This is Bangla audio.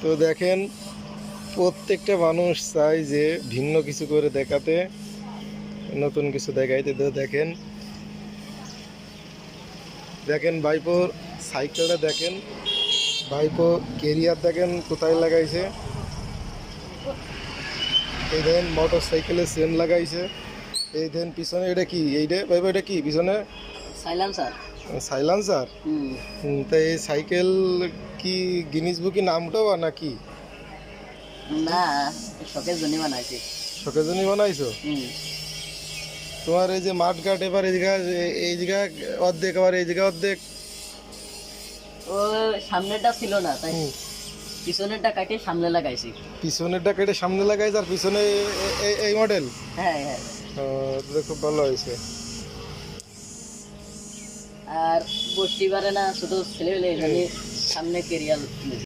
তো দেখেন, প্রত্যেকটা মানুষ চায় যে ভিন্ন কিছু করে দেখাতে, নতুন কিছু দেখাইতে। তো দেখেন দেখেন ভাইপোর সাইকেলটা দেখেন, ভাইপো কেরিয়ার দেখেন কোথায় লাগাইছে। এই দেখেন মোটর সাইকেলে চেন লাগাইছে। এই দেখেন পিছনে এটা কি, এইটা ভাইপো এটা কি পিছনে? সাইলেন্সার। সাইলেন্সার। তা এই সাইকেল কি গিনিস বুকে নাম উঠাবা নাকি? না, শখের জন্য বানাইছি। শখের জন্য বানাইছো? তোমার এই যে মাঠ ঘাট এবার এই জায়গা অর্ধেক, আবার এই জায়গা অর্ধেক। ও সামনেটা ছিল না, তাই হুম। পিছনেরটা কাটিয়ে সামনে লাগাইছি। পিছনেরটা কেটে সামনে লাগাইছে, আর পিছনে এই মডেল। হ্যাঁ হ্যাঁ। খুব ভালো হয়েছে। আর বসতে পারে না ছোট ছেলে পেলে, সামনে কেরিয়াল